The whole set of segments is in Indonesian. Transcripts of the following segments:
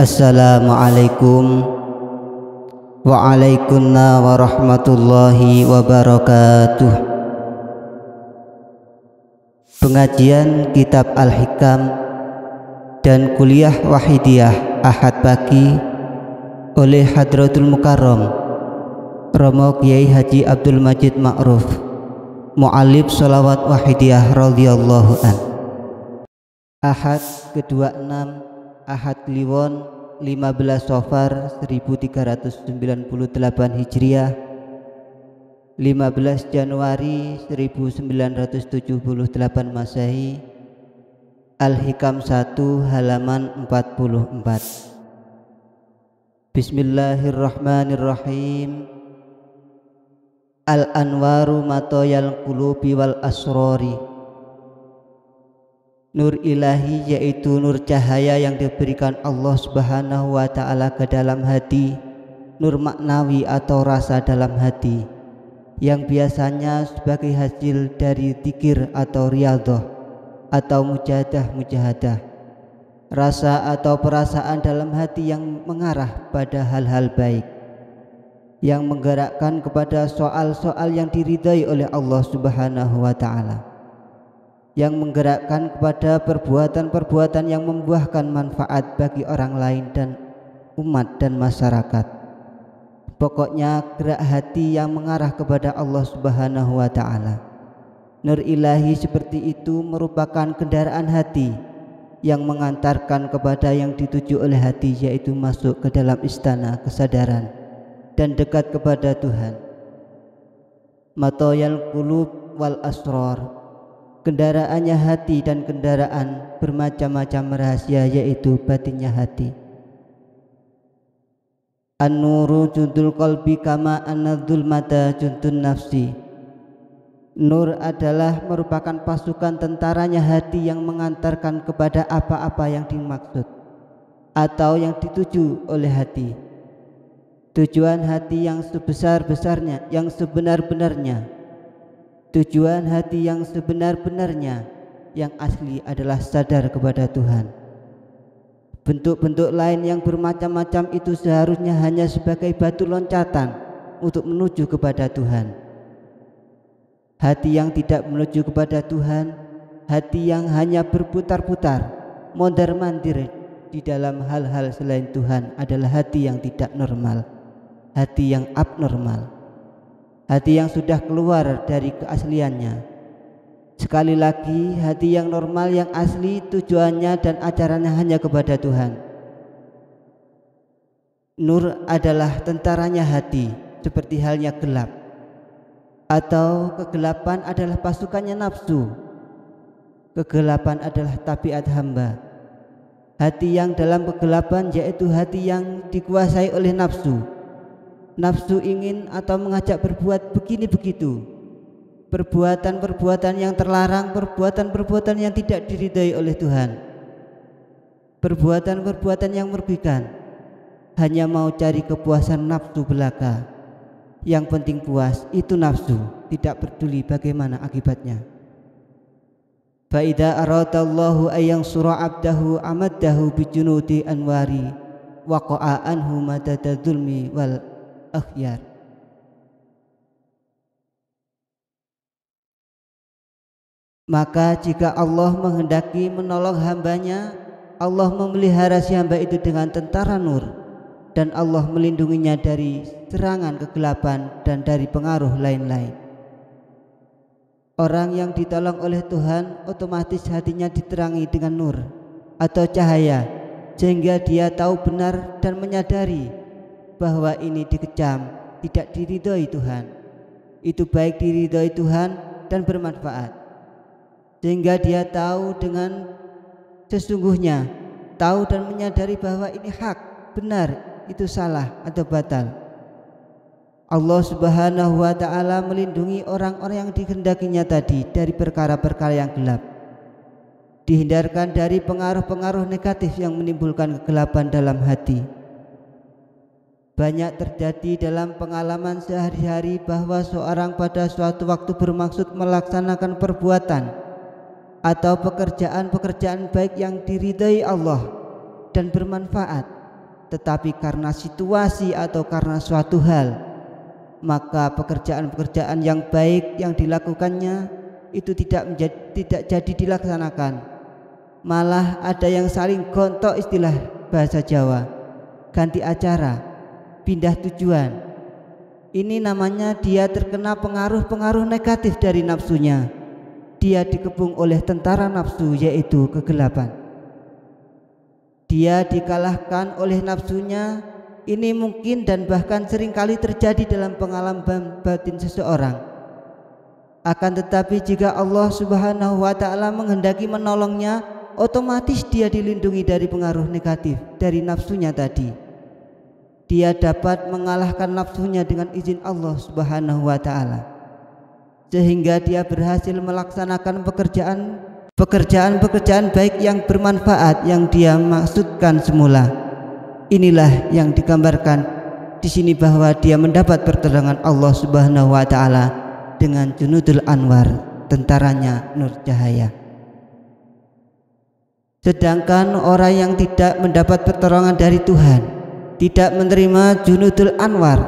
Assalamualaikum waalaikumsalam warahmatullahi wabarakatuh. Pengajian Kitab Al-Hikam dan Kuliah Wahidiyah Ahad pagi oleh Hadratul Mukarram Romo Kiai Haji Abdul Majid Ma'ruf, Mu'alib Sholawat Wahidiyah radhiyallahu an. Ahad ke-26 Ahad Kliwon 15 Safar 1398 Hijriah, 15 Januari 1978 Masehi. Al-Hikam 1 halaman 44. Bismillahirrahmanirrahim. Al-anwaru matoyal qulubi wal asrori. Nur ilahi yaitu nur cahaya yang diberikan Allah Subhanahu wa ta'ala ke dalam hati, nur maknawi atau rasa dalam hati yang biasanya sebagai hasil dari zikir atau riyadhah atau mujahadah, rasa atau perasaan dalam hati yang mengarah pada hal-hal baik, yang menggerakkan kepada soal-soal yang diridhai oleh Allah Subhanahu wa ta'ala, yang menggerakkan kepada perbuatan-perbuatan yang membuahkan manfaat bagi orang lain dan umat dan masyarakat. Pokoknya gerak hati yang mengarah kepada Allah Subhanahu wa ta'ala. Nur ilahi seperti itu merupakan kendaraan hati yang mengantarkan kepada yang dituju oleh hati, yaitu masuk ke dalam istana kesadaran dan dekat kepada Tuhan. Matoyal qulub wal asrar, kendaraannya hati dan kendaraan bermacam-macam rahasia, yaitu batinnya hati. An-nuru jundul qalbi kama an-nadzul mata jundun nafsi. Nur adalah merupakan pasukan tentaranya hati yang mengantarkan kepada apa-apa yang dimaksud atau yang dituju oleh hati. Tujuan hati yang sebesar-besarnya, yang sebenar-benarnya. Tujuan hati yang sebenar-benarnya, yang asli adalah sadar kepada Tuhan. Bentuk-bentuk lain yang bermacam-macam itu seharusnya hanya sebagai batu loncatan untuk menuju kepada Tuhan. Hati yang tidak menuju kepada Tuhan, hati yang hanya berputar-putar, mondar-mandir di dalam hal-hal selain Tuhan adalah hati yang tidak normal, hati yang abnormal, hati yang sudah keluar dari keasliannya. Sekali lagi, hati yang normal yang asli tujuannya dan ajarannya hanya kepada Tuhan. Nur adalah tentaranya hati, seperti halnya gelap, atau kegelapan adalah pasukannya nafsu. Kegelapan adalah tabiat hamba. Hati yang dalam kegelapan yaitu hati yang dikuasai oleh nafsu. Nafsu ingin atau mengajak berbuat begini begitu, perbuatan-perbuatan yang terlarang, perbuatan-perbuatan yang tidak diridhai oleh Tuhan, perbuatan-perbuatan yang merugikan, hanya mau cari kepuasan nafsu belaka. Yang penting puas, itu nafsu, tidak peduli bagaimana akibatnya. Fa idza aradallahu ayang sura abdahu amaddahu bijunudi anwari waqa'a anhu madada dzulmi wal akhyar. Maka jika Allah menghendaki menolong hambanya, Allah memelihara si hamba itu dengan tentara nur, dan Allah melindunginya dari serangan kegelapan dan dari pengaruh lain-lain. Orang yang ditolong oleh Tuhan otomatis hatinya diterangi dengan nur atau cahaya, sehingga dia tahu benar dan menyadari bahwa ini dikecam, tidak diridhoi Tuhan. Itu baik diridhoi Tuhan dan bermanfaat, sehingga dia tahu dengan sesungguhnya, tahu dan menyadari bahwa ini hak, benar, itu salah atau batal. Allah Subhanahu wa ta'ala melindungi orang-orang yang dikehendakinya tadi dari perkara-perkara yang gelap, dihindarkan dari pengaruh-pengaruh negatif yang menimbulkan kegelapan dalam hati. Banyak terjadi dalam pengalaman sehari-hari bahwa seorang pada suatu waktu bermaksud melaksanakan perbuatan atau pekerjaan-pekerjaan baik yang diridhai Allah dan bermanfaat, tetapi karena situasi atau karena suatu hal, maka pekerjaan-pekerjaan yang baik yang dilakukannya itu tidak jadi dilaksanakan. Malah ada yang saling gontok, istilah bahasa Jawa, ganti acara, pindah tujuan. Ini namanya dia terkena pengaruh-pengaruh negatif dari nafsunya. Dia dikepung oleh tentara nafsu, yaitu kegelapan. Dia dikalahkan oleh nafsunya. Ini mungkin dan bahkan seringkali terjadi dalam pengalaman batin seseorang. Akan tetapi jika Allah Subhanahu wa ta'ala menghendaki menolongnya, otomatis dia dilindungi dari pengaruh negatif dari nafsunya tadi. Dia dapat mengalahkan nafsunya dengan izin Allah Subhanahu wa ta'ala, sehingga dia berhasil melaksanakan pekerjaan baik yang bermanfaat yang dia maksudkan semula. Inilah yang digambarkan di sini, bahwa dia mendapat pertolongan Allah Subhanahu wa ta'ala dengan Junudul Anwar, tentaranya nur cahaya. Sedangkan orang yang tidak mendapat pertolongan dari Tuhan, tidak menerima Junudul Anwar,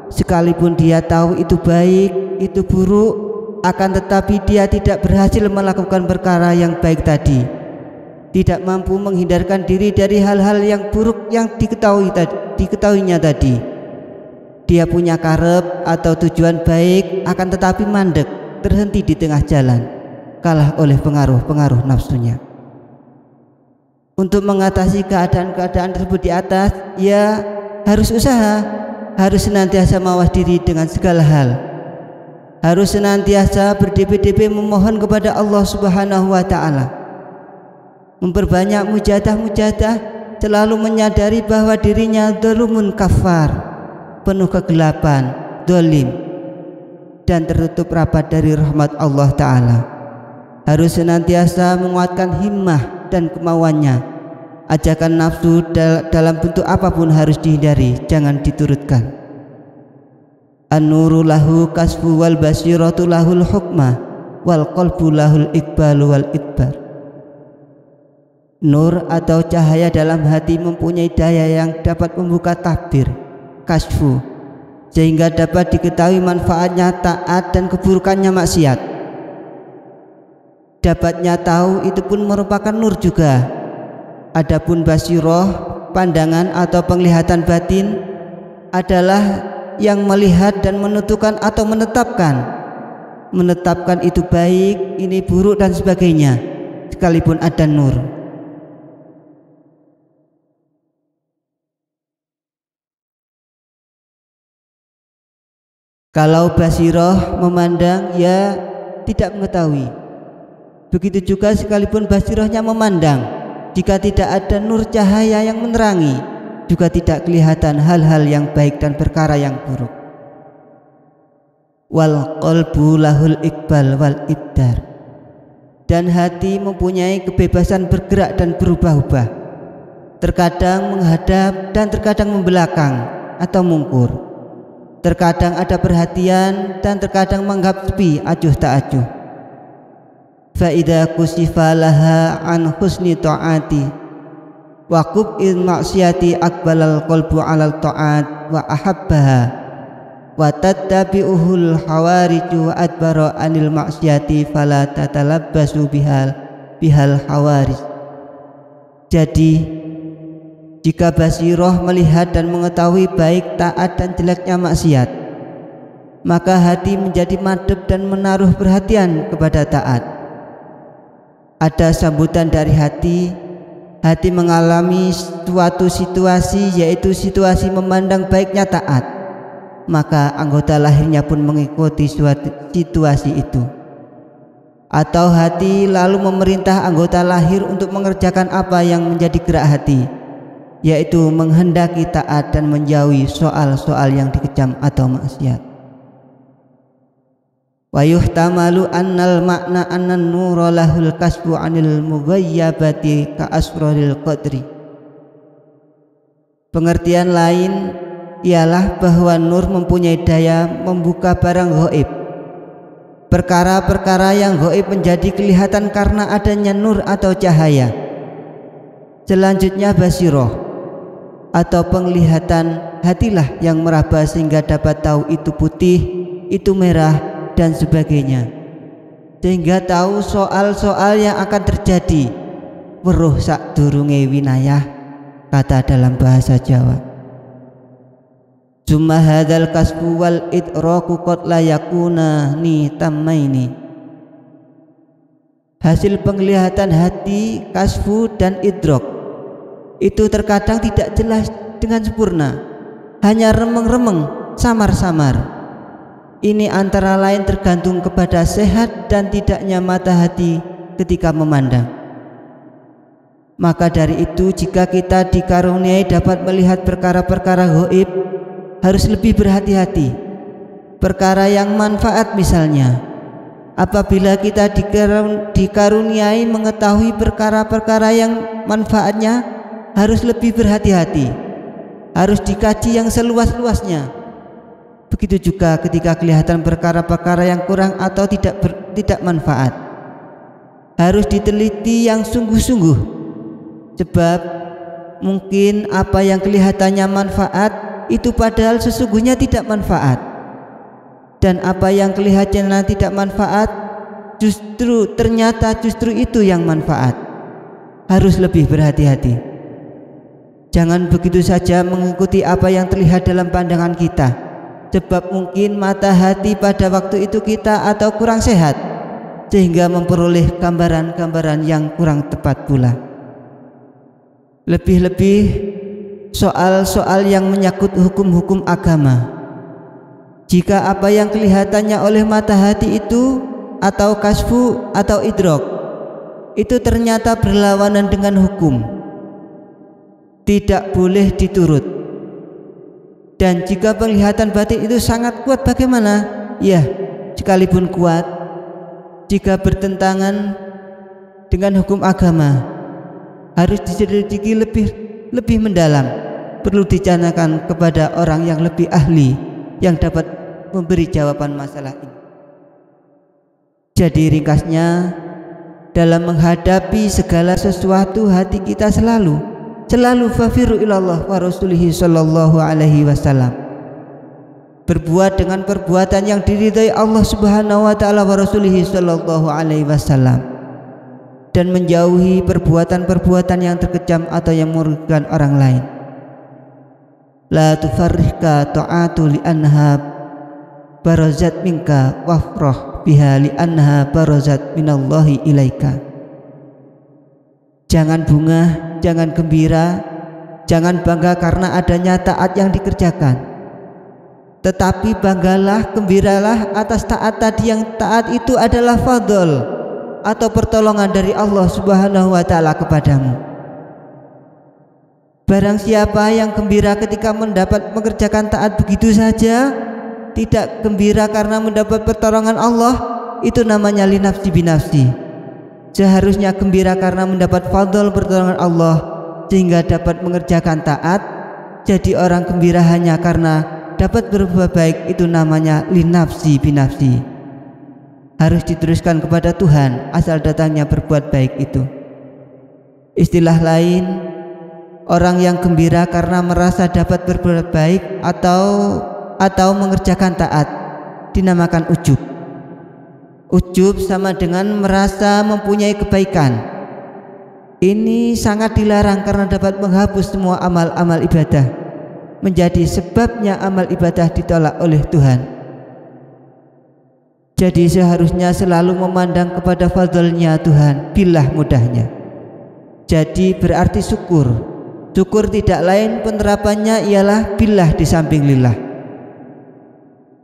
sekalipun dia tahu itu baik, itu buruk, akan tetapi dia tidak berhasil melakukan perkara yang baik tadi, tidak mampu menghindarkan diri dari hal-hal yang buruk yang diketahuinya tadi. Dia punya karep atau tujuan baik, akan tetapi mandek, terhenti di tengah jalan, kalah oleh pengaruh-pengaruh nafsunya. Untuk mengatasi keadaan-keadaan tersebut di atas, ia harus usaha, harus senantiasa mawas diri dengan segala hal, harus senantiasa berdebe-debe memohon kepada Allah Subhanahu wa ta'ala, memperbanyak mujadah-mujadah, selalu menyadari bahwa dirinya zalumun kafar, penuh kegelapan, dolim, dan tertutup rapat dari rahmat Allah Ta'ala. Harus senantiasa menguatkan himmah dan kemauannya. Ajakan nafsu dalam bentuk apapun harus dihindari, jangan diturutkan. An-nuru lahu kasfu wal basiratu lahul hukmah wal qalbu lahul iqbalu wal idbar. Nur atau cahaya dalam hati mempunyai daya yang dapat membuka takbir, kasfu, sehingga dapat diketahui manfaatnya taat dan keburukannya maksiat. Dapatnya tahu itu pun merupakan nur juga. Adapun basiroh, pandangan atau penglihatan batin, adalah yang melihat dan menentukan atau menetapkan itu baik, ini buruk dan sebagainya, sekalipun ada nur. Kalau basiroh memandang, ya tidak mengetahui. Begitu juga sekalipun basirohnya memandang, jika tidak ada nur cahaya yang menerangi, juga tidak kelihatan hal-hal yang baik dan perkara yang buruk. Wal qalbu lahul iqbal wal iddar. Dan hati mempunyai kebebasan bergerak dan berubah-ubah, terkadang menghadap dan terkadang membelakang atau mungkur. Terkadang ada perhatian dan terkadang menganggap sepi, acuh tak acuh. Fa idza kusifa laha an husni ta'ati wa qub'il ma'siyati aqbalal qalbu 'alal ta'at wa ahabbaha wa tattabi'uhul hawariju wa adbara anil ma'siyati fala tatalabbasu bihal hawaris. Jadi jika basiroh melihat dan mengetahui baik, taat dan jeleknya maksiat, maka hati menjadi madep dan menaruh perhatian kepada taat. Ada sambutan dari hati mengalami suatu situasi, yaitu situasi memandang baiknya taat, maka anggota lahirnya pun mengikuti suatu situasi itu. Atau hati lalu memerintah anggota lahir untuk mengerjakan apa yang menjadi gerak hati, yaitu menghendaki taat dan menjauhi soal-soal yang dikecam atau maksiat. Wa yuhtamalu annal makna annan nura lahul kasbu anil mughayyabati ka asraril qadri. Pengertian lain ialah bahwa nur mempunyai daya membuka barang ghaib. Perkara-perkara yang ghaib menjadi kelihatan karena adanya nur atau cahaya. Selanjutnya basiroh. atau penglihatan hatilah yang meraba sehingga dapat tahu itu putih, itu merah dan sebagainya, sehingga tahu soal-soal yang akan terjadi. Weruh sakdurunge winayah, kata dalam bahasa Jawa. Summa hadzal kasfu wal idraku qad la yakuna ni tamaini. Hasil penglihatan hati, kasfu dan idrok itu terkadang tidak jelas dengan sempurna, hanya remeng-remeng, samar-samar. Ini antara lain tergantung kepada sehat dan tidaknya mata hati ketika memandang. Maka dari itu, jika kita dikaruniai dapat melihat perkara-perkara gaib, harus lebih berhati-hati. Perkara yang manfaat misalnya, apabila kita dikaruniai mengetahui perkara-perkara yang manfaatnya, harus lebih berhati-hati, harus dikaji yang seluas-luasnya. Begitu juga ketika kelihatan perkara-perkara yang kurang atau tidak manfaat, harus diteliti yang sungguh-sungguh, sebab mungkin apa yang kelihatannya manfaat itu padahal sesungguhnya tidak manfaat, dan apa yang kelihatannya tidak manfaat ternyata justru itu yang manfaat. Harus lebih berhati-hati. Jangan begitu saja mengikuti apa yang terlihat dalam pandangan kita, sebab mungkin mata hati pada waktu itu kita atau kurang sehat, sehingga memperoleh gambaran-gambaran yang kurang tepat pula. Lebih-lebih soal-soal yang menyangkut hukum-hukum agama. Jika apa yang kelihatannya oleh mata hati itu atau kasfu atau idrok itu ternyata berlawanan dengan hukum, tidak boleh diturut. Dan jika penglihatan batin itu sangat kuat, bagaimana? Ya, sekalipun kuat, jika bertentangan dengan hukum agama, harus diselidiki lebih mendalam, perlu dicanangkan kepada orang yang lebih ahli yang dapat memberi jawaban masalah ini. Jadi ringkasnya, dalam menghadapi segala sesuatu hati kita selalu fafiru ilallah wa rasulihi sallallahu alaihi wasallam. Berbuat dengan perbuatan yang diridhai Allah Subhanahu wa taala wa rasulihi sallallahu alaihi wasallam, dan menjauhi perbuatan-perbuatan yang terkejam atau yang merugikan orang lain. La tufarrihka ta'atu li anha barazat minka wafrah biha li anha barazat minallahi ilaika. Jangan bungah, jangan gembira, jangan bangga karena adanya taat yang dikerjakan, tetapi banggalah, gembiralah atas taat tadi, yang taat itu adalah fadl atau pertolongan dari Allah Subhanahu wa taala kepadamu. Barang siapa yang gembira ketika mengerjakan taat begitu saja, tidak gembira karena mendapat pertolongan Allah, itu namanya linafsi binafsi. Seharusnya gembira karena mendapat fadl pertolongan Allah sehingga dapat mengerjakan taat. Jadi orang gembira hanya karena dapat berbuat baik, itu namanya linafsi binafsi. Harus diteruskan kepada Tuhan asal datangnya berbuat baik itu. Istilah lain, orang yang gembira karena merasa dapat berbuat baik atau mengerjakan taat dinamakan ujub. Ujub sama dengan merasa mempunyai kebaikan. Ini sangat dilarang karena dapat menghapus semua amal-amal ibadah, menjadi sebabnya amal ibadah ditolak oleh Tuhan. Jadi seharusnya selalu memandang kepada fadlnya Tuhan, billah mudahnya. Jadi berarti syukur. Syukur tidak lain penerapannya ialah billah di samping lillah.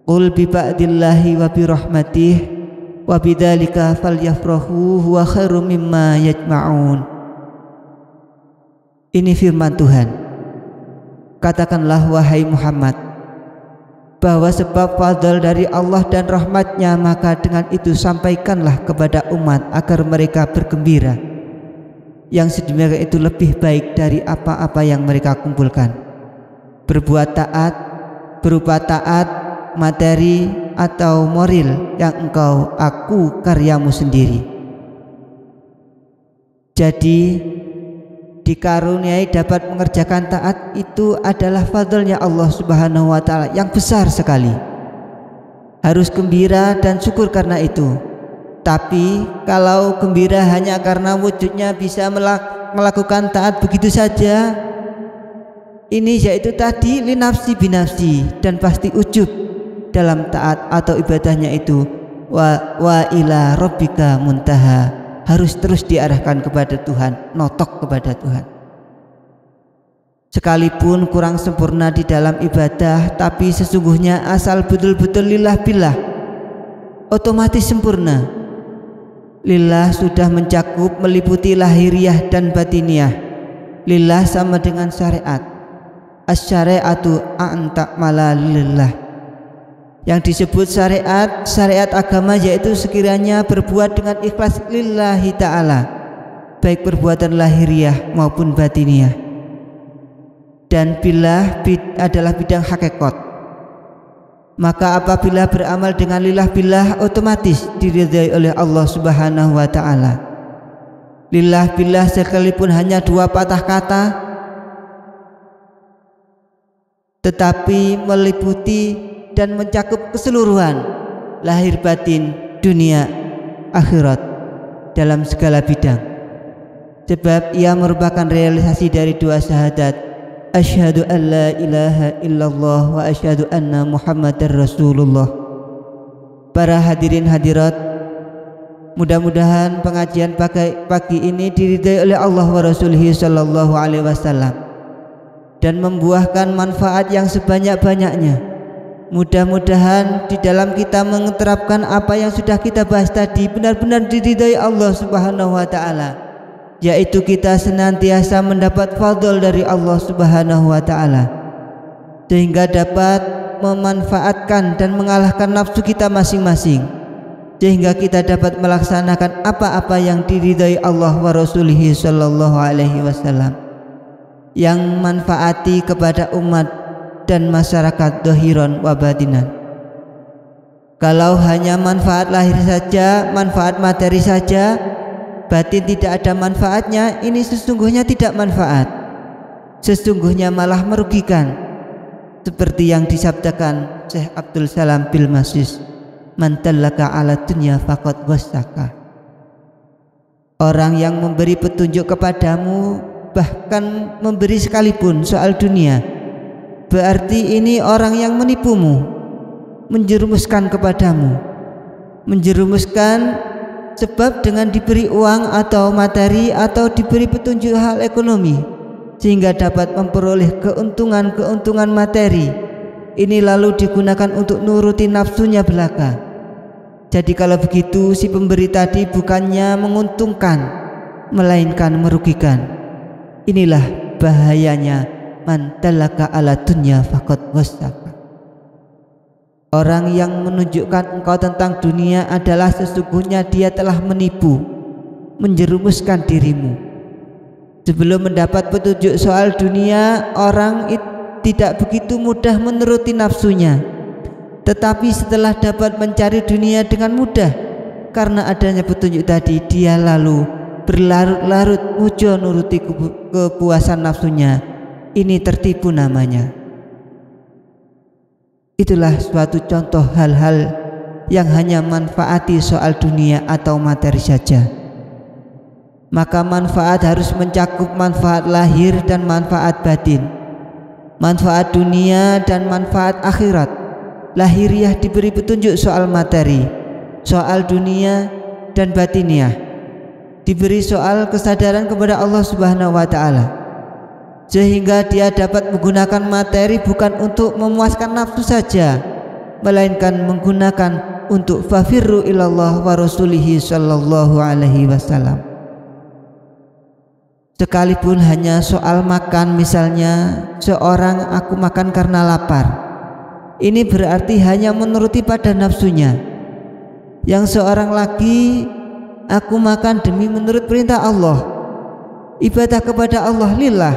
Qul bi ba'dillahi wa bi rahmatih wa bidzalika falyafrahu huwa khairum mimma yajma'un. Ini firman Tuhan. Katakanlah wahai Muhammad, bahwa sebab fadl dari Allah dan rahmatnya, maka dengan itu sampaikanlah kepada umat agar mereka bergembira, yang sedemikian itu lebih baik dari apa-apa yang mereka kumpulkan. Berbuat taat berupa taat materi atau moral yang engkau aku karyamu sendiri. Jadi dikaruniai dapat mengerjakan taat itu adalah fadlnya Allah Subhanahu wa taala yang besar sekali. Harus gembira dan syukur karena itu. Tapi kalau gembira hanya karena wujudnya bisa melakukan taat begitu saja, ini yaitu tadi linafsi binafsi, dan pasti ujub dalam taat atau ibadahnya itu. Wa ila rabbika muntaha, harus terus diarahkan kepada Tuhan, notok kepada Tuhan. Sekalipun kurang sempurna di dalam ibadah, tapi sesungguhnya asal betul-betul lillah billah, otomatis sempurna. Lillah sudah mencakup meliputi lahiriah dan batiniah. Lillah sama dengan syariat. Asy-syari'atu an ta'mala lillah. Yang disebut syariat agama yaitu sekiranya berbuat dengan ikhlas lillahi ta'ala, baik perbuatan lahiriah maupun batiniah. Dan billah adalah bidang hakikat. Maka apabila beramal dengan lillah billah, otomatis diridhai oleh Allah Subhanahu wa ta'ala. Lillah billah sekalipun hanya 2 patah kata, tetapi meliputi dan mencakup keseluruhan lahir batin, dunia, akhirat, dalam segala bidang. Sebab ia merupakan realisasi dari 2 syahadat, asyhadu an la ilaha illallah wa asyhadu anna muhammadar rasulullah. Para hadirin hadirat, mudah-mudahan pengajian pagi ini diridai oleh Allah wa Rasulih sallallahu alaihi wasallam dan membuahkan manfaat yang sebanyak-banyaknya. Mudah-mudahan di dalam kita menerapkan apa yang sudah kita bahas tadi benar-benar diridai Allah Subhanahu wa taala, yaitu kita senantiasa mendapat fadl dari Allah Subhanahu wa taala, sehingga dapat memanfaatkan dan mengalahkan nafsu kita masing-masing, sehingga kita dapat melaksanakan apa-apa yang diridai Allah wa Rasulih sallallahu alaihi wasallam, yang manfaati kepada umat dan masyarakat dohiron wa batinan. Kalau hanya manfaat lahir saja, manfaat materi saja, batin tidak ada manfaatnya, ini sesungguhnya tidak manfaat, sesungguhnya malah merugikan. Seperti yang disabdakan Syekh Abdul Salam bil Masis, man dallaka ala dunya faqad wasaka. Orang yang memberi petunjuk kepadamu, bahkan memberi sekalipun soal dunia, berarti ini orang yang menipumu, menjerumuskan kepadamu. Menjerumuskan sebab dengan diberi uang atau materi atau diberi petunjuk hal ekonomi, sehingga dapat memperoleh keuntungan materi, ini lalu digunakan untuk nuruti nafsunya belaka. Jadi kalau begitu si pemberi tadi bukannya menguntungkan, melainkan merugikan. Inilah bahayanya man dallaka ala dunya faqad wasaka. Orang yang menunjukkan engkau tentang dunia adalah sesungguhnya dia telah menipu, menjerumuskan dirimu. Sebelum mendapat petunjuk soal dunia, orang tidak begitu mudah menuruti nafsunya. Tetapi setelah dapat mencari dunia dengan mudah karena adanya petunjuk tadi, dia lalu berlarut-larut mujo nuruti kepuasan nafsunya. Ini tertipu namanya. Itulah suatu contoh hal-hal yang hanya manfaati soal dunia atau materi saja. Maka manfaat harus mencakup manfaat lahir dan manfaat batin, manfaat dunia dan manfaat akhirat. Lahiriah diberi petunjuk soal materi, soal dunia dan batiniah diberi soal kesadaran kepada Allah Subhanahu wa taala, sehingga dia dapat menggunakan materi bukan untuk memuaskan nafsu saja, melainkan menggunakan untuk fafirru ilallah wa rasulihi sallallahu alaihi wasallam. Sekalipun hanya soal makan, misalnya seorang aku makan karena lapar, ini berarti hanya menuruti pada nafsunya. Yang seorang lagi, aku makan demi menurut perintah Allah, ibadah kepada Allah lillah,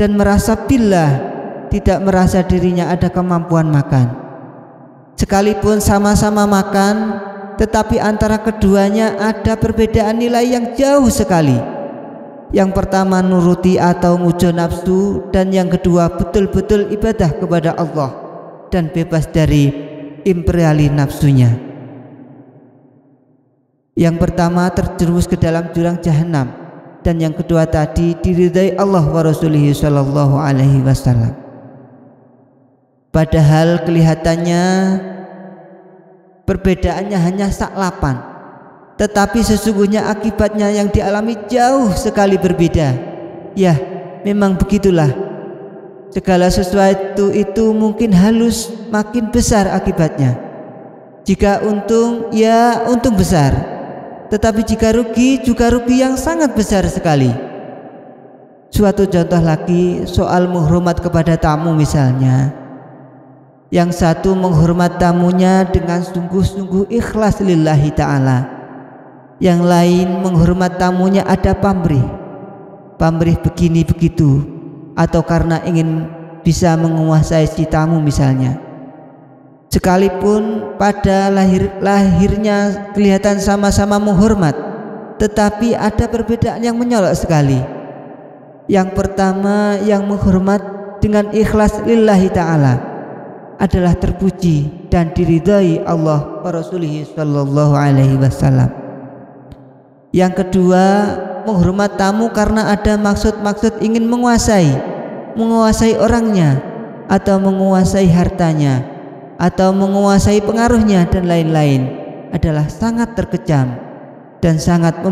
dan merasa billah, tidak merasa dirinya ada kemampuan makan. Sekalipun sama-sama makan, tetapi antara keduanya ada perbedaan nilai yang jauh sekali. Yang pertama nuruti atau ngujo nafsu, dan yang kedua betul-betul ibadah kepada Allah dan bebas dari imperiali nafsunya. Yang pertama terjerumus ke dalam jurang jahanam, dan yang kedua tadi diridai Allah wa Rasulih sallallahu alaihi wasallam. Padahal kelihatannya perbedaannya hanya saklapan, tetapi sesungguhnya akibatnya yang dialami jauh sekali berbeda. Ya, memang begitulah. Segala sesuatu itu mungkin halus, makin besar akibatnya. Jika untung, ya untung besar. Tetapi jika rugi, juga rugi yang sangat besar sekali. Suatu contoh lagi soal menghormat kepada tamu misalnya. Yang satu menghormat tamunya dengan sungguh-sungguh ikhlas lillahi ta'ala. Yang lain menghormat tamunya ada pamrih begini begitu, atau karena ingin bisa menguasai si tamu misalnya. Sekalipun pada lahirnya kelihatan sama-sama menghormat, tetapi ada perbedaan yang menyolok sekali. Yang pertama yang menghormat dengan ikhlas lillahi ta'ala adalah terpuji dan diridhai Allah wa Rasulih sallallahu alaihi wasallam. Yang kedua menghormat tamu karena ada maksud-maksud ingin menguasai orangnya, atau menguasai hartanya, atau menguasai pengaruhnya dan lain-lain, adalah sangat terkejam dan sangat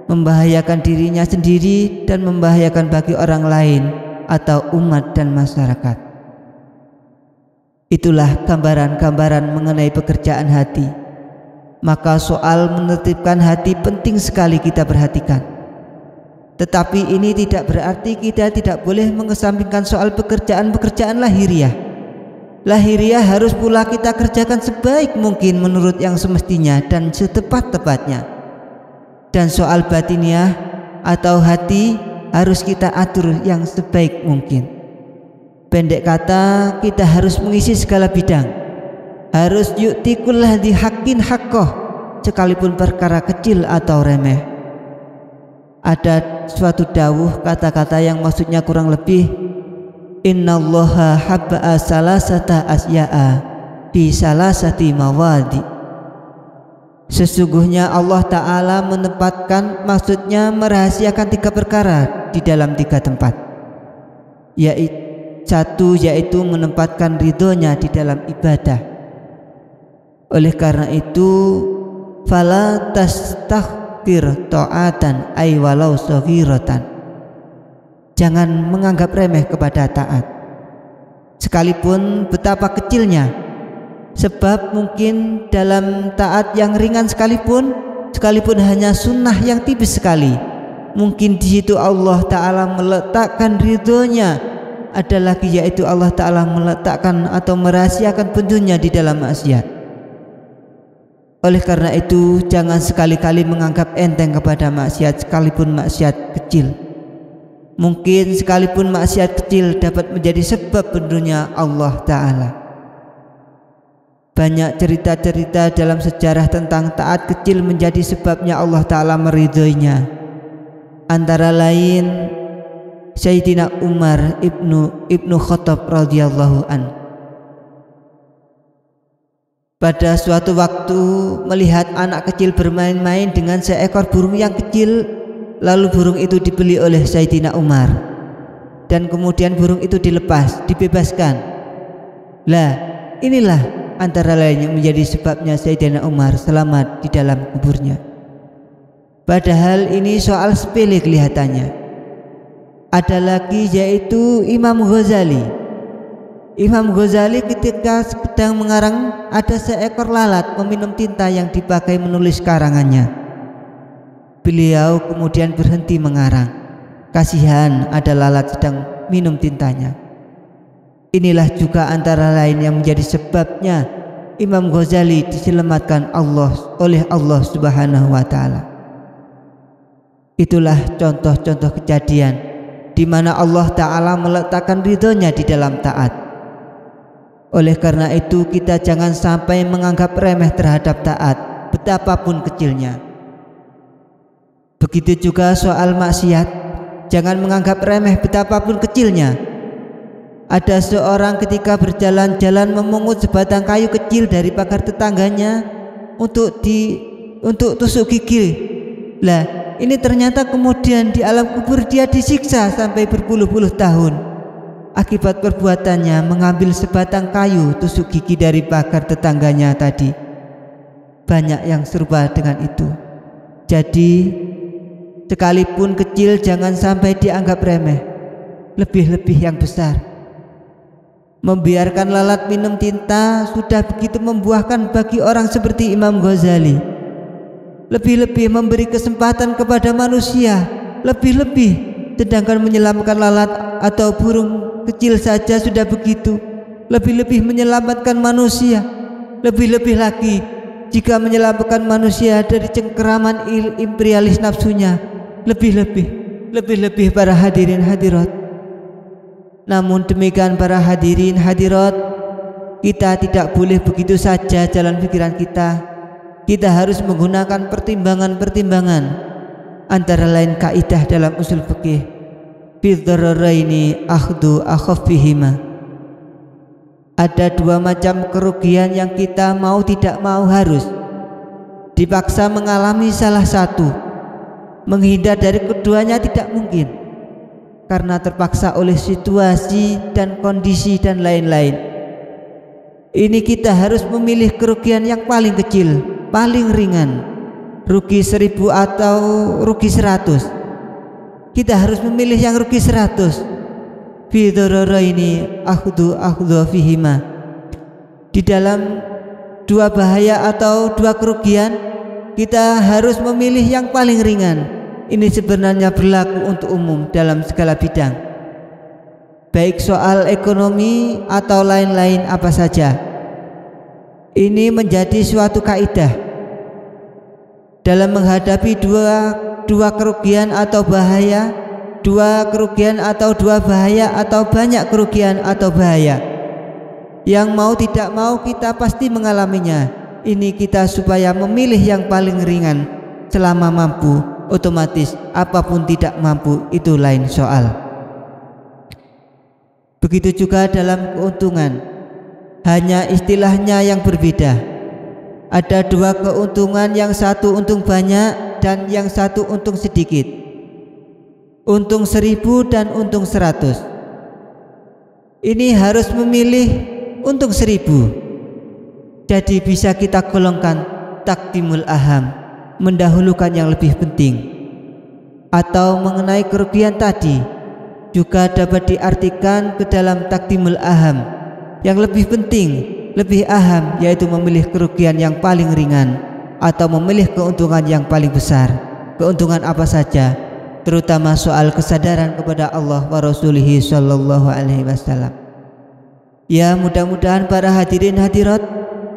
membahayakan dirinya sendiri dan membahayakan bagi orang lain atau umat dan masyarakat. Itulah gambaran-gambaran mengenai pekerjaan hati. Maka soal menertibkan hati penting sekali kita perhatikan. Tetapi ini tidak berarti kita tidak boleh mengesampingkan soal pekerjaan-pekerjaan lahiriah. Lahiriah harus pula kita kerjakan sebaik mungkin menurut yang semestinya dan setepat-tepatnya. Dan soal batiniah atau hati harus kita atur yang sebaik mungkin. Pendek kata, kita harus mengisi segala bidang. Harus yu'tikullah di haqqin haqqoh, sekalipun perkara kecil atau remeh. Ada suatu dawuh kata-kata yang maksudnya kurang lebih, innallaha habba'a salasata asya'a bi salasati mawadi. Sesungguhnya Allah Ta'ala menempatkan, maksudnya merahasiakan 3 perkara di dalam 3 tempat. Yaitu menempatkan ridhonya di dalam ibadah. Oleh karena itu, fala tastahqir ta'atan ay walau saghiratan. Jangan menganggap remeh kepada taat, sekalipun betapa kecilnya. Sebab mungkin dalam taat yang ringan sekalipun hanya sunnah yang tipis sekali, mungkin di situ Allah Ta'ala meletakkan ridhonya. Ada lagi, yaitu Allah Ta'ala meletakkan atau merahasiakan petunjuknya di dalam maksiat. Oleh karena itu, jangan sekali-kali menganggap enteng kepada maksiat, sekalipun maksiat kecil. Mungkin sekalipun maksiat kecil dapat menjadi sebab petunjuknya Allah Ta'ala. Banyak cerita-cerita dalam sejarah tentang taat kecil menjadi sebabnya Allah Ta'ala meridhoinya. Antara lain Sayyidina Umar ibnu Khattab radhiyallahu an. Pada suatu waktu melihat anak kecil bermain-main dengan seekor burung yang kecil, lalu burung itu dibeli oleh Sayyidina Umar, dan kemudian burung itu dibebaskan. Lah, inilah antara lain yang menjadi sebabnya Sayyidina Umar selamat di dalam kuburnya. Padahal ini soal sepele kelihatannya. Ada lagi, yaitu Imam Ghazali. Imam Ghazali ketika sedang mengarang, ada seekor lalat meminum tinta yang dipakai menulis karangannya. Beliau kemudian berhenti mengarang. Kasihan, ada lalat sedang minum tintanya. Inilah juga antara lain yang menjadi sebabnya Imam Ghazali diselamatkan oleh Allah Subhanahu wa Ta'ala. Itulah contoh-contoh kejadian di mana Allah Ta'ala meletakkan ridhonya di dalam taat. Oleh karena itu, kita jangan sampai menganggap remeh terhadap taat, betapapun kecilnya. Begitu juga soal maksiat, jangan menganggap remeh betapapun kecilnya. Ada seorang ketika berjalan-jalan memungut sebatang kayu kecil dari pagar tetangganya untuk tusuk gigi. Lah, ini ternyata kemudian di alam kubur dia disiksa sampai berpuluh-puluh tahun akibat perbuatannya mengambil sebatang kayu tusuk gigi dari pagar tetangganya tadi. Banyak yang serupa dengan itu. Jadi sekalipun kecil jangan sampai dianggap remeh, lebih-lebih yang besar. Membiarkan lalat minum tinta sudah begitu membuahkan bagi orang seperti Imam Ghazali. Lebih-lebih memberi kesempatan kepada manusia, lebih-lebih, sedangkan menyelamatkan lalat atau burung kecil saja sudah begitu, lebih-lebih menyelamatkan manusia, lebih-lebih lagi jika menyelamatkan manusia dari cengkeraman imperialis nafsunya, lebih-lebih para hadirin hadirat. Namun demikian para hadirin hadirat, kita tidak boleh begitu saja jalan pikiran kita. Kita harus menggunakan pertimbangan-pertimbangan, antara lain kaidah dalam usul fikih, bidzararaini akhdu akhaffihima. Ada dua macam kerugian yang kita mau tidak mau harus dipaksa mengalami salah satu. Menghindar dari keduanya tidak mungkin, karena terpaksa oleh situasi dan kondisi dan lain-lain. Ini kita harus memilih kerugian yang paling kecil, paling ringan, rugi 1000 atau rugi 100. Kita harus memilih yang rugi 100. Bidzararaini akhdu fihima. Di dalam dua bahaya atau dua kerugian, kita harus memilih yang paling ringan. Ini sebenarnya berlaku untuk umum dalam segala bidang, baik soal ekonomi atau lain-lain apa saja. Ini menjadi suatu kaidah dalam menghadapi dua kerugian atau bahaya, dua kerugian atau dua bahaya, atau banyak kerugian atau bahaya. Yang mau tidak mau kita pasti mengalaminya. Ini kita supaya memilih yang paling ringan selama mampu. Otomatis apapun tidak mampu itu lain soal. Begitu juga dalam keuntungan, hanya istilahnya yang berbeda. Ada dua keuntungan, yang satu untung banyak dan yang satu untung sedikit. Untung 1000 dan untung 100. Ini harus memilih untung 1000. Jadi bisa kita golongkan taqdimul aham, mendahulukan yang lebih penting. Atau mengenai kerugian tadi juga dapat diartikan ke dalam taqdimul aham, yang lebih penting, lebih aham, yaitu memilih kerugian yang paling ringan atau memilih keuntungan yang paling besar. Keuntungan apa saja, terutama soal kesadaran kepada Allah wa Rasulihi sallallahu alaihi wasallam. Ya, mudah-mudahan para hadirin hadirat,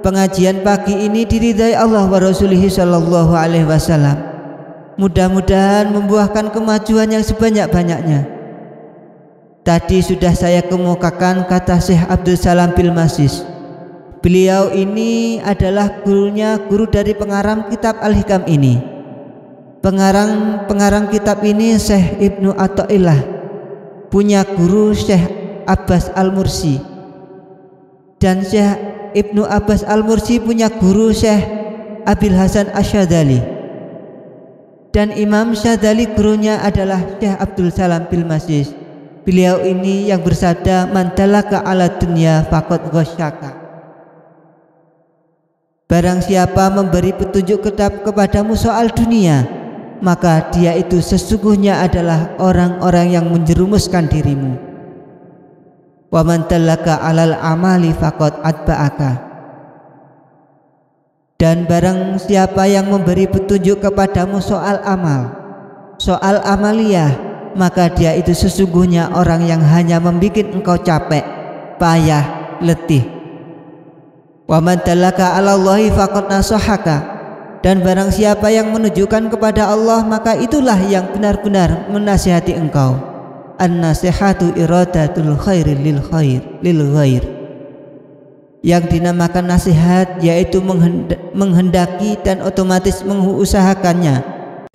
pengajian pagi ini diridai Allah wa Rasulihi sallallahu alaihi wasallam. Mudah-mudahan membuahkan kemajuan yang sebanyak-banyaknya. Tadi sudah saya kemukakan kata Syekh Abdul Salam Bilmasis. Beliau ini adalah guru dari pengarang kitab Al-Hikam ini. Pengarang kitab ini Syekh Ibnu Athaillah, punya guru Syekh Abbas Al-Mursi, dan Syekh Ibnu Abbas Al-Mursi punya guru Syekh Abil Hasan Asyadzali, dan Imam Syadzali gurunya adalah Syekh Abdul Salam Bilmasis. Beliau ini yang bersabda, man dalaka ala dunya faqad ghasyaka. Barang siapa memberi petunjuk kepadamu soal dunia, maka dia itu sesungguhnya adalah orang-orang yang menjerumuskan dirimu. Wa man dalaka alal amali faqad atba'aka. Dan barang siapa yang memberi petunjuk kepadamu soal amal, soal amaliyah, maka dia itu sesungguhnya orang yang hanya membuat engkau capek, payah, letih. Wa man dalaka 'alallahi faqad nasahaka. Dan barang siapa yang menunjukkan kepada Allah, maka itulah yang benar-benar menasihati engkau. An-nasihatu iradatul khairi lil ghair. Yang dinamakan nasihat yaitu menghendaki dan otomatis mengusahakannya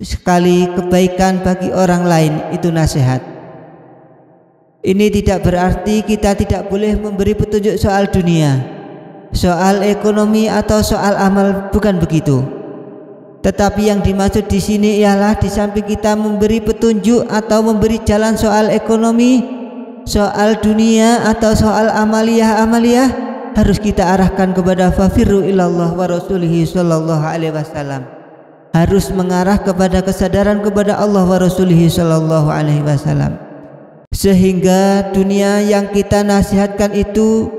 sekali kebaikan bagi orang lain itu nasihat. Ini tidak berarti kita tidak boleh memberi petunjuk soal dunia, soal ekonomi atau soal amal, bukan begitu. Tetapi yang dimaksud di sini ialah di samping kita memberi petunjuk atau memberi jalan soal ekonomi, soal dunia atau soal amaliyah harus kita arahkan kepada fafirru ilallah wa rasulihi sallallahu alaihi wasallam. Harus mengarah kepada kesadaran kepada Allah wa rasulihi sallallahu alaihi wasallam. Sehingga dunia yang kita nasihatkan itu,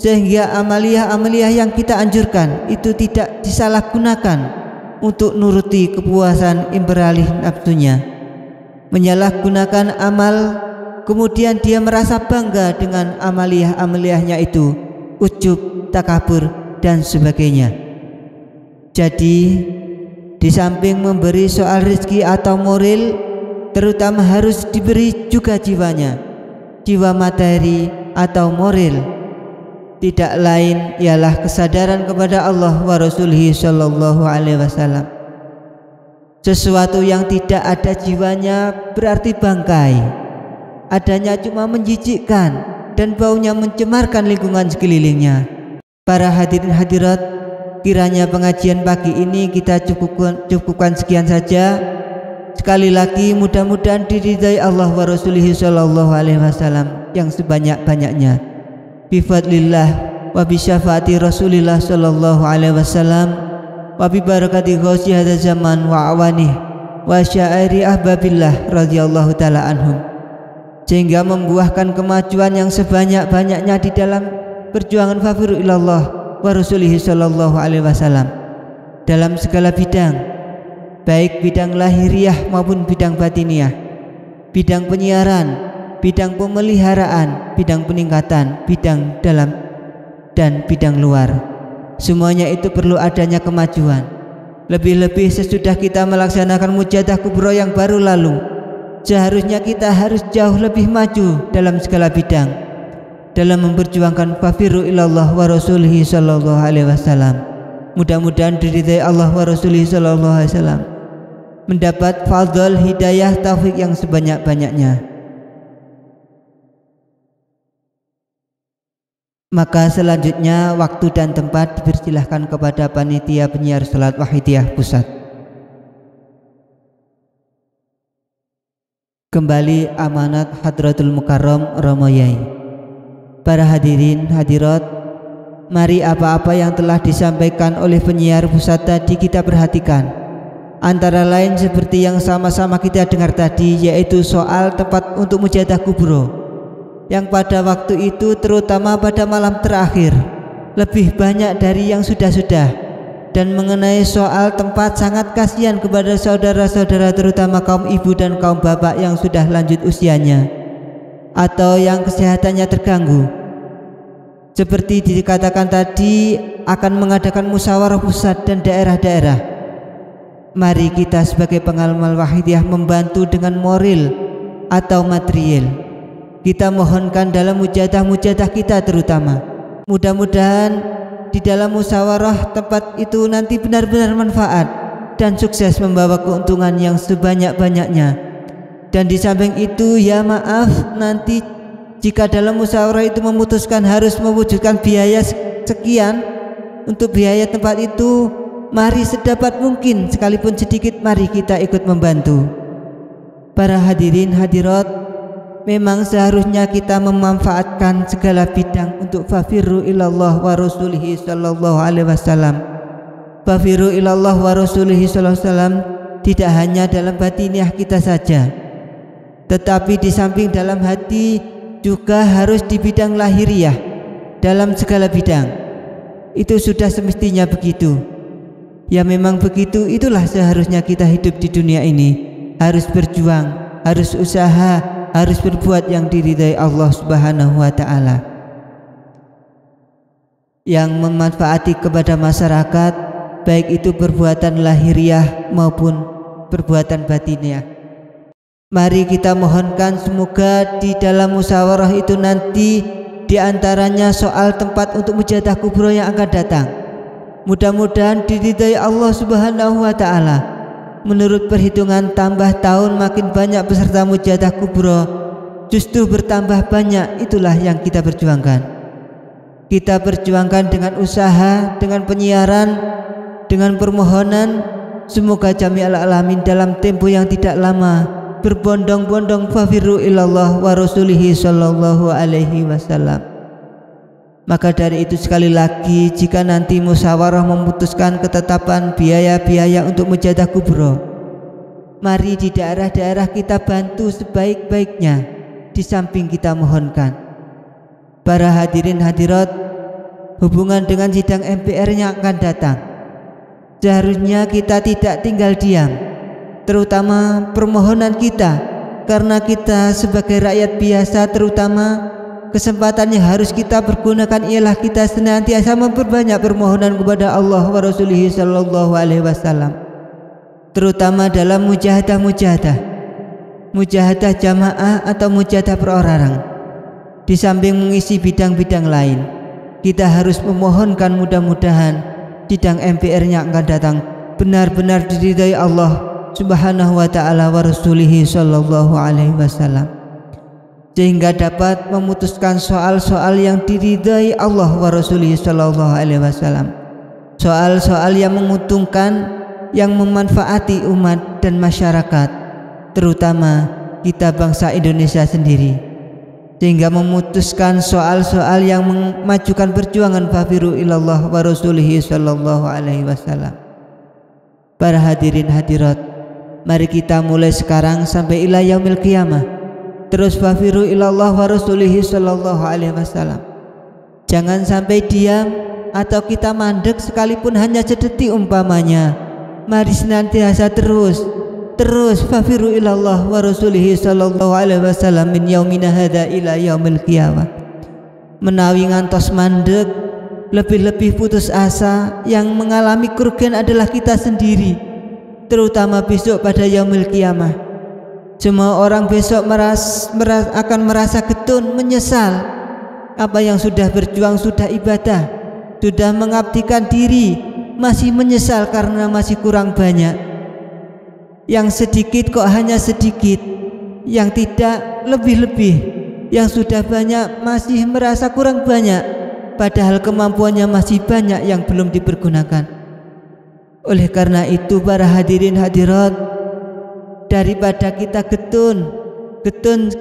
sehingga amaliyah yang kita anjurkan itu tidak disalahgunakan untuk nuruti kepuasan imperialis nafsunya, menyalahgunakan amal, kemudian dia merasa bangga dengan amaliyahnya itu, ujub, takabur dan sebagainya. Jadi di samping memberi soal rezeki atau moral, terutama harus diberi juga jiwanya, jiwa materi atau moral. Tidak lain ialah kesadaran kepada Allah wa Rasulih sallallahu alaihi wasallam. Sesuatu yang tidak ada jiwanya berarti bangkai, adanya cuma menjijikkan dan baunya mencemarkan lingkungan sekelilingnya. Para hadirin hadirat, kiranya pengajian pagi ini kita cukupkan sekian saja. Sekali lagi mudah-mudahan diridai Allah wa Rasulih sallallahu alaihi wasallam yang sebanyak-banyaknya. Bifadlillah wa bisyafaati Rasulillah sallallahu alaihi wasallam wa bi barakati ghausi hadzal zaman wa awanih wa syairi ahbabillah radhiyallahu taala anhum, sehingga membuahkan kemajuan yang sebanyak-banyaknya di dalam perjuangan fafirru ilallah wa rasulihi sallallahu alaihi wasallam dalam segala bidang, baik bidang lahiriah maupun bidang batiniah, bidang penyiaran, bidang pemeliharaan, bidang peningkatan, bidang dalam dan bidang luar. Semuanya itu perlu adanya kemajuan. Lebih-lebih sesudah kita melaksanakan mujahadah kubro yang baru lalu, seharusnya kita harus jauh lebih maju dalam segala bidang dalam memperjuangkan fafirru ilallah wa rasulihi sallallahu alaihi wasallam. Mudah-mudahan diridai Allah wa rasulihi sallallahu alaihi wasallam, mendapat fadl hidayah taufik yang sebanyak-banyaknya. Maka selanjutnya waktu dan tempat dipersilahkan kepada panitia penyiar salat Wahidiyah Pusat. Kembali amanat Hadratul Mukarram Romo Yai. Para hadirin hadirat, mari apa-apa yang telah disampaikan oleh penyiar pusat tadi kita perhatikan. Antara lain seperti yang sama-sama kita dengar tadi, yaitu soal tempat untuk mujahadah kubro, yang pada waktu itu terutama pada malam terakhir lebih banyak dari yang sudah-sudah. Dan mengenai soal tempat, sangat kasihan kepada saudara-saudara terutama kaum ibu dan kaum bapak yang sudah lanjut usianya atau yang kesehatannya terganggu. Seperti dikatakan tadi, akan mengadakan musyawarah pusat dan daerah-daerah. Mari kita sebagai pengamal Wahidiyah membantu dengan moral atau material. Kita mohonkan dalam mujahadah kita terutama, mudah-mudahan di dalam musyawarah tempat itu nanti benar-benar manfaat dan sukses membawa keuntungan yang sebanyak-banyaknya. Dan di samping itu, ya maaf, nanti jika dalam musyawarah itu memutuskan harus mewujudkan biaya sekian untuk biaya tempat itu, mari sedapat mungkin sekalipun sedikit, mari kita ikut membantu. Para hadirin hadirat, memang seharusnya kita memanfaatkan segala bidang untuk fafirru ilallah wa rasulihi sallallahu alaihi wasallam. Fafirru ilallah wa rasulihi sallallahu alaihi wasallam tidak hanya dalam batiniah kita saja, tetapi di samping dalam hati juga harus di bidang lahiriah, dalam segala bidang. Itu sudah semestinya begitu. Ya memang begitu, itulah seharusnya kita hidup di dunia ini. Harus berjuang, harus usaha, harus berbuat yang diridai Allah Subhanahu wa ta'ala, yang memanfaati kepada masyarakat, baik itu perbuatan lahiriah maupun perbuatan batiniah. Mari kita mohonkan semoga di dalam musyawarah itu nanti diantaranya soal tempat untuk mujahadah kubro yang akan datang, mudah-mudahan diridai Allah Subhanahu wa ta'ala. menurut perhitungan tambah tahun makin banyak peserta mujahadah kubro, justru bertambah banyak. Itulah yang kita perjuangkan. Kita perjuangkan dengan usaha, dengan penyiaran, dengan permohonan. Semoga jami'al alamin dalam tempo yang tidak lama berbondong-bondong fafirru ilallah wa rasulihi sallallahu alaihi wasallam. Maka dari itu sekali lagi, jika nanti musyawarah memutuskan ketetapan biaya-biaya untuk mujahadah kubro, mari di daerah-daerah kita bantu sebaik-baiknya, di samping kita mohonkan. Para hadirin hadirat, hubungan dengan sidang MPR yang akan datang, seharusnya kita tidak tinggal diam, terutama permohonan kita, karena kita sebagai rakyat biasa terutama kesempatan yang harus kita pergunakan ialah kita senantiasa memperbanyak permohonan kepada Allah wa Rasulih sallallahu alaihi wasallam, terutama dalam mujahadah jamaah atau mujahadah perorangan. Di samping mengisi bidang-bidang lain, kita harus memohonkan mudah-mudahan sidang MPR yang akan datang benar-benar diridai Allah subhanahu wa ta'ala wa Rasulih sallallahu alaihi wasallam, sehingga dapat memutuskan soal-soal yang diridai Allah wa Rasulih sallallahu alaihi wasallam, soal-soal yang menguntungkan, yang memanfaati umat dan masyarakat, terutama kita bangsa Indonesia sendiri, sehingga memutuskan soal-soal yang memajukan perjuangan fafiru ilallah wa Rasulih sallallahu alaihi wasallam. Para hadirin hadirat, mari kita mulai sekarang sampai ila yaumil qiyamah terus fafiru ilallah wa rasulihi sallallahu alaihi wasallam. Jangan sampai diam atau kita mandek sekalipun hanya sedetik umpamanya. Mari senantiasa terus fafiru ilallah wa rasulihi sallallahu alaihi wasallam min yaumina hadza ila yaumil qiyamah. Menawi ngantos mandek, lebih-lebih putus asa, yang mengalami kerugian adalah kita sendiri, terutama besok pada yaumil qiyamah. Semua orang besok akan merasa getun, menyesal apa yang sudah berjuang, sudah ibadah, sudah mengabdikan diri, masih menyesal karena masih kurang banyak. Yang sedikit kok hanya sedikit, yang tidak lebih-lebih, yang sudah banyak masih merasa kurang banyak, padahal kemampuannya masih banyak yang belum dipergunakan. Oleh karena itu para hadirin hadirat, daripada kita getun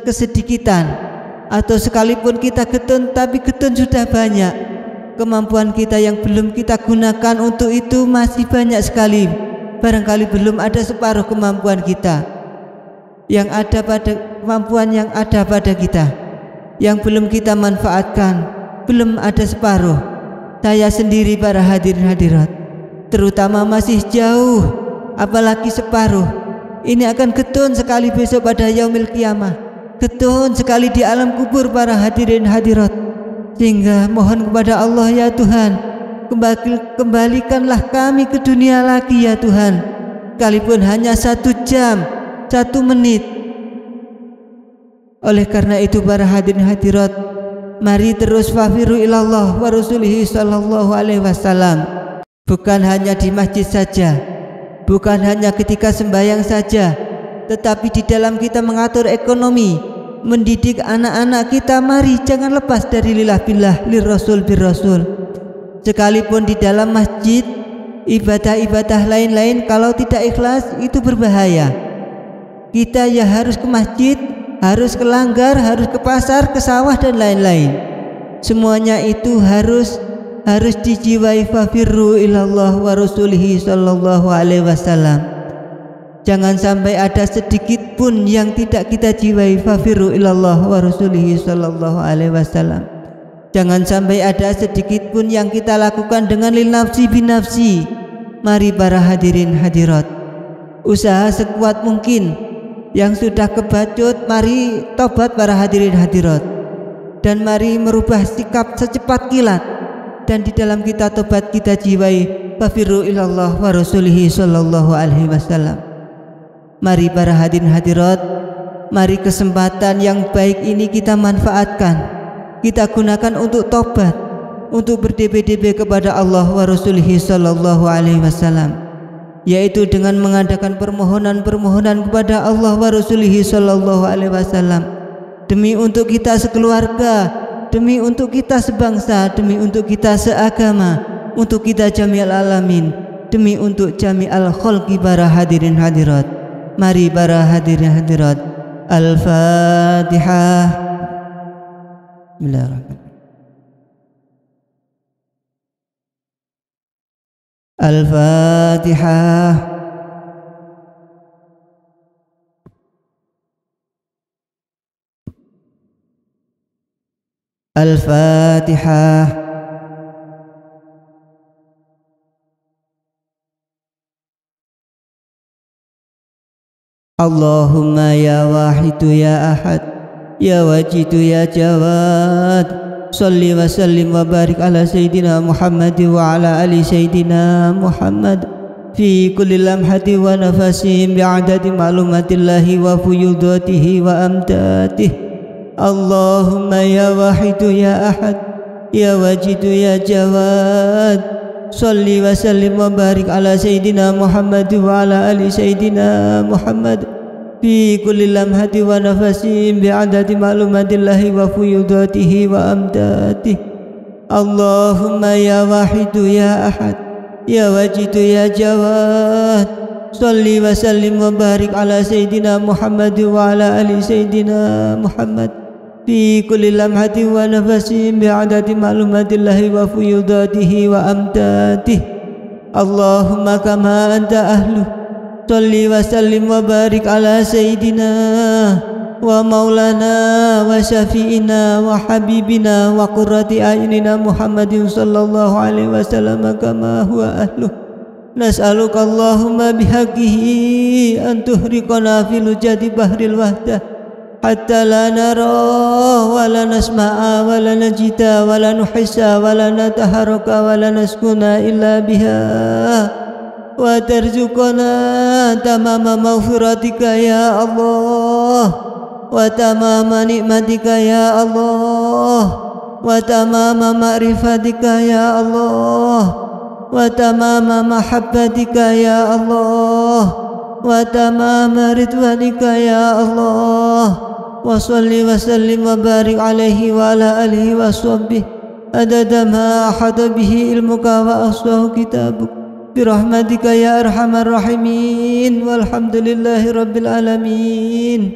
kesedikitan, atau sekalipun kita getun tapi getun sudah banyak, kemampuan kita yang belum kita gunakan untuk itu masih banyak sekali. Barangkali belum ada separuh kemampuan kita yang ada pada kita, yang belum kita manfaatkan, belum ada separuh. Saya sendiri para hadirin hadirat terutama masih jauh, apalagi separuh. Ini akan getun sekali besok pada yaumil qiyamah, getun sekali di alam kubur para hadirin hadirat. Sehingga mohon kepada Allah, ya Tuhan, kembalikanlah kami ke dunia lagi ya Tuhan, sekalipun hanya 1 jam, 1 menit. Oleh karena itu para hadirin hadirat, mari terus fafiru ilallah wa rasulihi sallallahu alaihi wasallam, bukan hanya di masjid saja, bukan hanya ketika sembahyang saja, tetapi di dalam kita mengatur ekonomi, mendidik anak-anak kita. Mari jangan lepas dari lillah billah, lirrasul birrasul. Sekalipun di dalam masjid, ibadah-ibadah lain-lain kalau tidak ikhlas itu berbahaya. Kita ya harus ke masjid, harus ke langgar, harus ke pasar, ke sawah dan lain-lain. Semuanya itu harus dijiwai fafirru ilallah wa rasulihi sallallahu alaihi wasallam. Jangan sampai ada sedikit pun yang tidak kita jiwai fafirru ilallah wa rasulihi sallallahu alaihi wasallam. Jangan sampai ada sedikit pun yang kita lakukan dengan lil nafsi binafsi. Mari para hadirin hadirat, usaha sekuat mungkin. Yang sudah kebacut, mari tobat para hadirin hadirat, dan mari merubah sikap secepat kilat. Dan di dalam kita tobat kita jiwai fafirru ilallah wa rasulihi sallallahu alaihi wasallam. Mari para hadirin hadirat, mari kesempatan yang baik ini kita manfaatkan, kita gunakan untuk tobat, untuk berdebe-debe kepada Allah wa rasulihi sallallahu alaihi wasallam. yaitu dengan mengadakan permohonan-permohonan kepada Allah wa Rasulihi sallallahu alaihi wasallam, demi untuk kita sekeluarga, demi untuk kita sebangsa, demi untuk kita seagama, untuk kita jami'al alamin, demi untuk jami'al khalqi para hadirin hadirat. Mari para hadirin hadirat, Al-Fatihah. Bismillahirrahmanirrahim. Al-Fatihah. Al-Fatihah. Allahumma ya wahidu ya ahad, ya wajidu ya jawad, salli wa sallim wa barik ala Sayyidina Muhammad wa ala ali Sayyidina Muhammad fi kulli lamhati wa nafasin bi'adadi ma'lumatillahi wa fuyudatihi wa amdatihi. Allahumma ya wahidu ya ahad, ya wajidu ya jawad, salli wa sallim wa barik ala Sayyidina Muhammad wa ala ali Sayyidina Muhammad fi kulli lamhati wa nafasin bi'adadi ma'lumatillahi wa fuyudatihi wa amdatihi. Allahumma ya wahidu ya ahad, ya wajidu ya jawad, salli wa sallim wa barik ala Sayyidina Muhammad wa ala ali Sayyidina Muhammad fi kulli lamhati wa nafasin bi'adadi ma'lumatillahi wa fuyudatihi wa amdatihi. Allahumma kama anta ahlu, salli wa sallim wa barik ala Sayyidina wa maulana wa syafi'ina wa habibina wa qurrati a'yunina Muhammadin sallallahu alaihi wasallam kama huwa ahluh. Nas'aluka Allahumma bihaqqihi an tuhriqana fil jadi bahril wahdah hatta la nara wa la nasma'a wa la najida wa la nuhissa wa la nataharaka wa la naskuna illa biha, wa tarzuqana tamama maghfiratika ya Allah, wa tamama nikmatika ya Allah, wa tamama ma'rifatika ya Allah, wa tamama mahabbatika ya Allah, wa tamama ridwanika ya Allah. Wa salli wa sallim wa barik alaihi wa ala alihi wa sahbihi adada ma ahada bihi ilmuka wa ahsahu kitabuk birahmatika ya arhamar rahimin, walhamdulillahi rabbil alamin.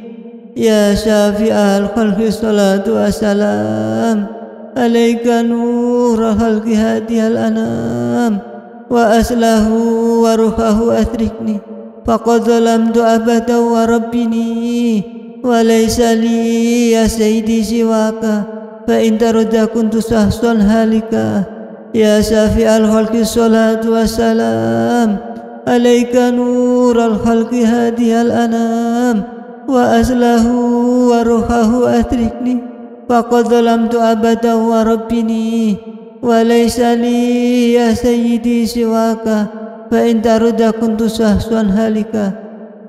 Ya syafi'al khalqi salatu wassalam alaika nurul khalqi hadiyal anam, wa aslahu wa ruhahu atrikni faqad zalamtu abadan wa rabbini wa laysa li ya sayyidi siwaka fa in tarda kuntu sahsan halika. Ya syafi'al khalqi salatu wassalam alaika nurul khalqi hadiyal anam, wa aslahu wa ruhahu atrikni faqad zalamtu abadan wa rabbini wa laysa li ya sayyidi siwaka fa in tarda kuntu sahsan halika.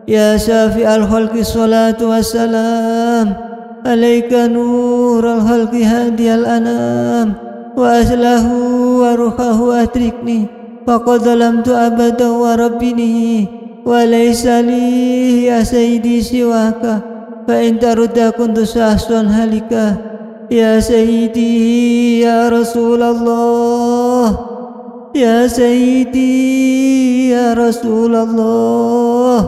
Ya syafi'al khalqi salatu wassalam alaika nurul khalqi hadiyal anam, wa aslahu wa ruhahu atrikni faqad zalamtu abadan wa rabbini wa laysa li ya sayyidi siwaka fa in tarda kuntu sahsan halika. Ya sayyidi ya Rasulullah, ya sayyidi ya Rasulullah,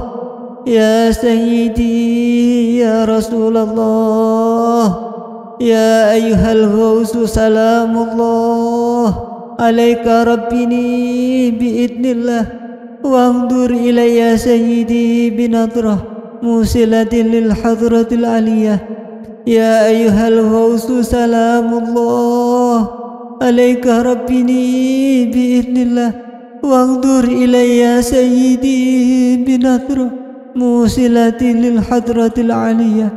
ya sayyidi ya Rasulullah, ya ayyuhal ghawsu salamullah alaika rabbini biidnillah wahdur ilayya sayyidi binadrah musilatin lil hadratil aliyah. Ya ayyuhal ghawsu salamullah alaika rabbini biidnillah wahdur ilayya sayyidi binadrah musilatin lil hadratil aliyah.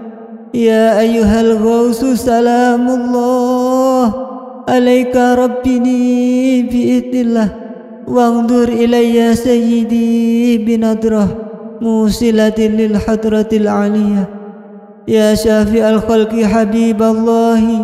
Ya ayyuhal ghawsu salamullah alaika rabbini biidnillah wahdur ilayya sayyidi binadrah musilatin lil hadratil aliyah. Ya syafi'al khalqi habiballahi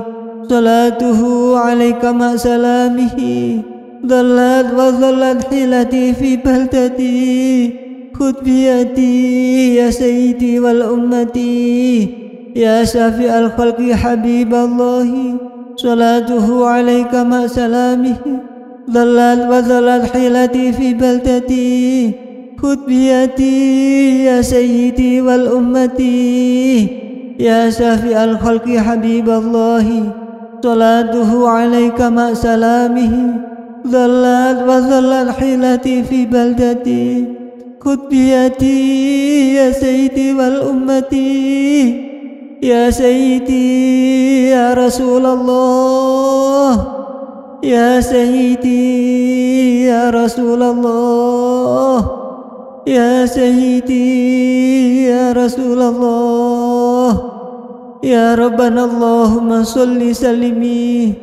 salatuhu alaika ma salamihi ضلت وظلت حيلتي في بلدتي خذ بيدي يا سيدي والأمتي يا شافع الخلق حبيب الله صلاته عليك مع سلامه ضلت وظلت حيلتي في بلدتي خذ بيدي يا سيدي والأمتي يا شافع الخلق حبيب الله صلاته عليك مع سلامه ضلت وظلت حيلتي في بلدتي خذ بيدي يا سيدي والأمتي يا سيدي يا رسول الله يا سيدي يا رسول الله يا سيدي يا رسول الله يا ربنا اللهم صل سلمي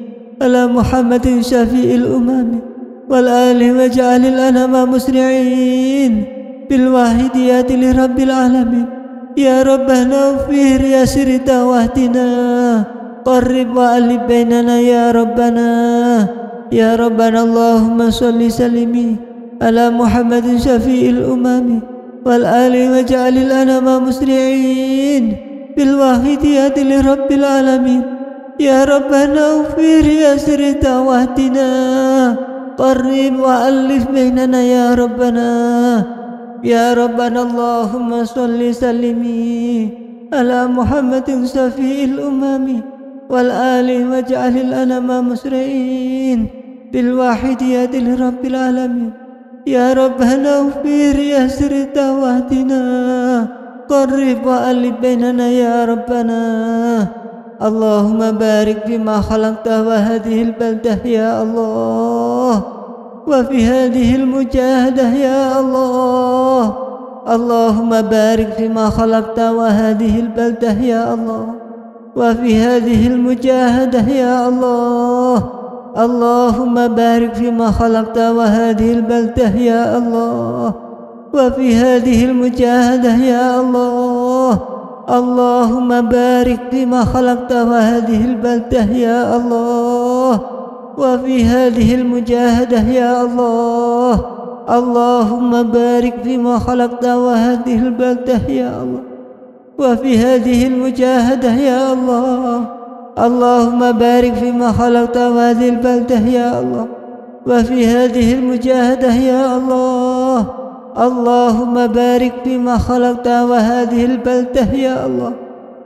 على محمد شفيع الأمم والآل واجعل الأنام مسرعين بالواحديات لرب العالمين يا ربنا اغفر يسر دعوتنا قرب وألف بيننا يا ربنا اللهم صل سلمي على محمد شفيع الأمم والآل واجعل الأنام مسرعين بالواحديات لرب العالمين يا ربنا اغفر يسر دعوتنا قرب وألف بيننا يا ربنا اللهم صل سلمي على محمد شفيع الأمم والآل واجعل الأنام مسرعين بالواحديات لرب العالمين يا ربنا اغفر يسر دعوتنا قرب وألف بيننا يا ربنا اللهم بارك فيما خلقت وهذه البلدة يا الله وفي هذه المجاهدة يا الله اللهم بارك فيما خلقت وهذه البلدة يا الله وفي هذه المجاهدة يا الله اللهم بارك فيما خلقت وهذه البلدة يا الله وفي هذه المجاهدة يا الله اللهم بارك فيما خلقت وهذه البلدة يا الله وفي هذه المجاهدة يا الله اللهم بارك فيما خلقت وهذه البلدة يا الله وفي هذه المجاهدة يا الله اللهم بارك فيما خلقت وهذه البلدة يا الله وفي هذه المجاهدة يا الله اللهم بارك فيما خلقت وهذه البلدة يا الله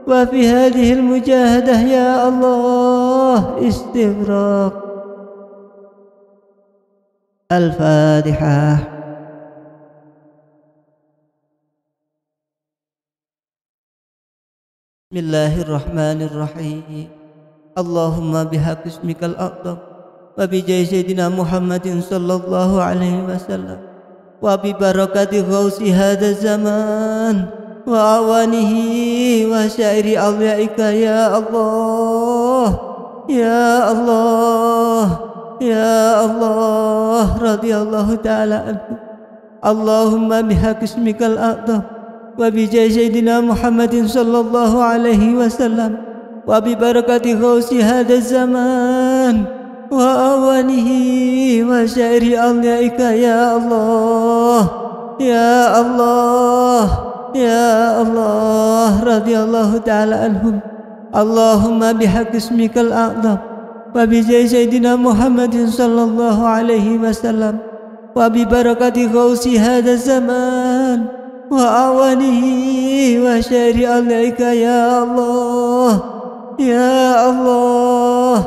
وفي هذه المجاهدة يا الله استغراق. الفاتحة. بسم الله الرحمن الرحيم. اللهم بحق اسمك الأعظم وبجاه سيدنا محمد صلى الله عليه وسلم وببركة غوث هذا الزمان وأعوانه وسائر أوليائك يا الله يا الله يا الله رضي الله تعالى عنه. اللهم بحق اسمك الأعظم وبجاه سيدنا محمد صلى الله عليه وسلم وببركة غوث هذا الزمان وأوانه وسائر أوليائك يا الله يا الله يا الله رضي الله تعالى عنهم. اللهم بحق اسمك الأعظم وبجاه سيدنا محمد صلى الله عليه وسلم وببركة غوث هذا الزمان وأعوانه وسائر أوليائك يا الله يا الله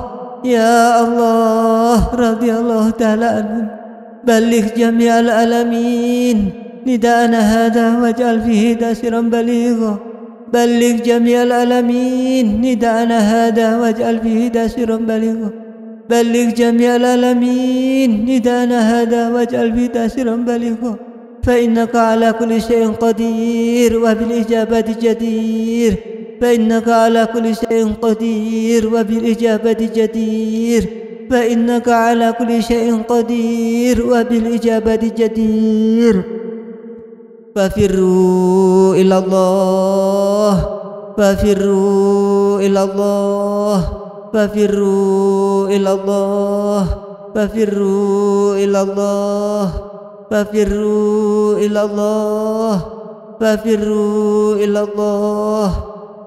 يا الله رضي الله تعالى عنهم. بلغ جميع العالمين نداءنا هذا واجعل فيه تأثيرا بليغا. بلغ جميع العالمين نداءنا هذا واجعل فيه تأثيرا بليغا. بلغ جميع العالمين نداءنا هذا واجعل فيه تأثيرا بليغا. فإنك على كل شيء قدير وبالإجابة جدير. فإنك على كل شيء قدير وبالإجابة جدير. فإنك على كل شيء قدير وبالإجابة جدير. ففروا إلى الله ففروا إلى الله ففروا إلى الله fafirru ilallah, fafirru ilallah, fafirru ilallah,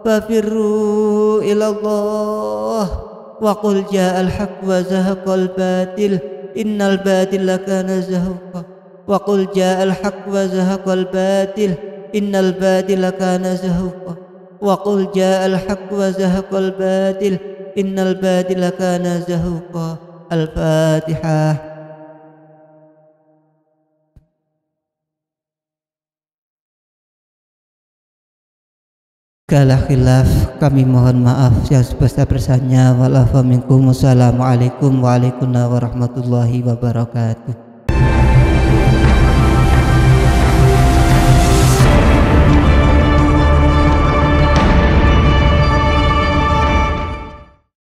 fafirru ilallah. Wa qul ja'al haqq wa zahaqal batil innal batila kana zahuqa. Wa qul ja'al haqq wa zahaqal batil innal batila kana zahuqa. Wa qul ja'al haqq wa zahaqal batil innal batila kana zahuqa. Al-Fatihah. Segala khilaf kami mohon maaf yang sebesar-besarnya. Wa'alaikum warahmatullahi wabarakatuh.